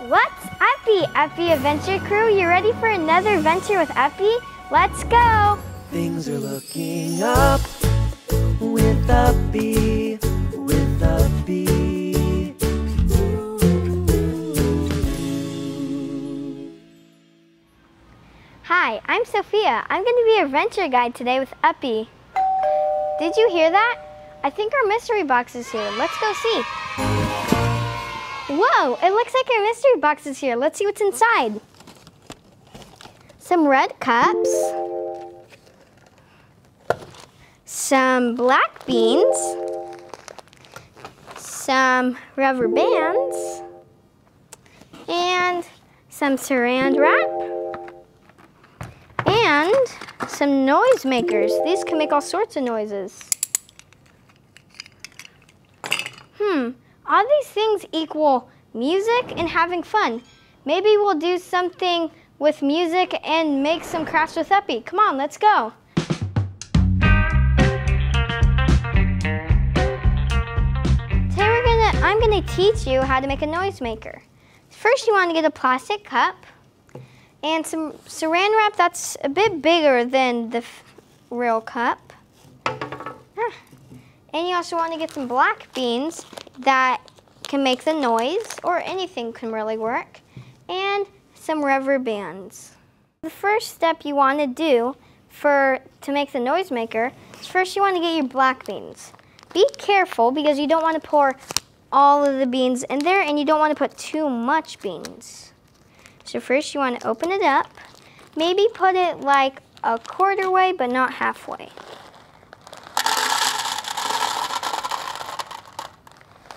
What's Uppie? Uppie Adventure Crew, you ready for another adventure with Uppie? Let's go! Things are looking up with Uppie, with Uppie. Hi, I'm Sophia. I'm going to be your adventure guide today with Uppie. Did you hear that? I think our mystery box is here. Let's go see. Whoa, it looks like our mystery box is here. Let's see what's inside. Some red cups. Some black beans. Some rubber bands. And some saran wrap. And some noise makers. These can make all sorts of noises. All these things equal music and having fun. Maybe we'll do something with music and make some crafts with Uppie. Come on, let's go. Today I'm gonna teach you how to make a noisemaker. First, you want to get a plastic cup and some saran wrap that's a bit bigger than the real cup. And you also want to get some black beans that can make the noise, or anything can really work, and some rubber bands. The first step you want to do to make the noisemaker is first you want to get your black beans. Be careful because you don't want to pour all of the beans in there and you don't want to put too much beans. So first you want to open it up, maybe put it like a quarter way but not halfway.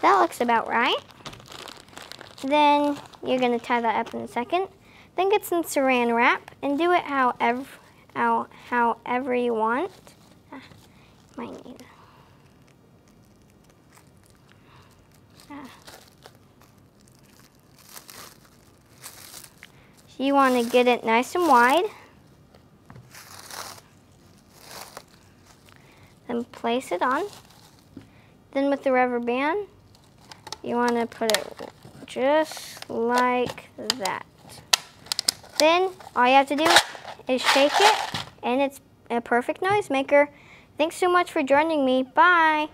That looks about right. Then you're going to tie that up in a second. Then get some saran wrap and do it however you want. Might need it. So you want to get it nice and wide. Then place it on. Then with the rubber band, you want to put it just like that. Then all you have to do is shake it and it's a perfect noisemaker. Thanks so much for joining me. Bye.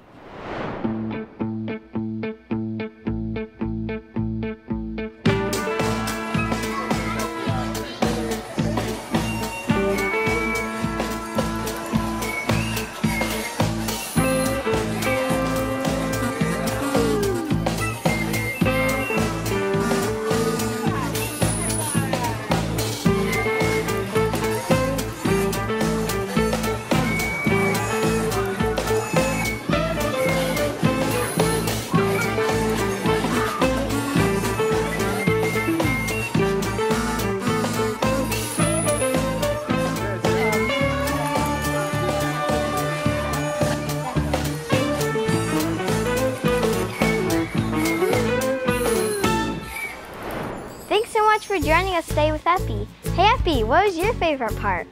Thanks so much for joining us today with Uppie. Hey Uppie, what was your favorite part?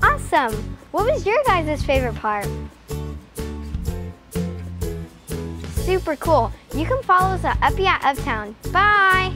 Awesome! What was your guys' favorite part? Super cool. You can follow us at Uppie at Uptown. Bye!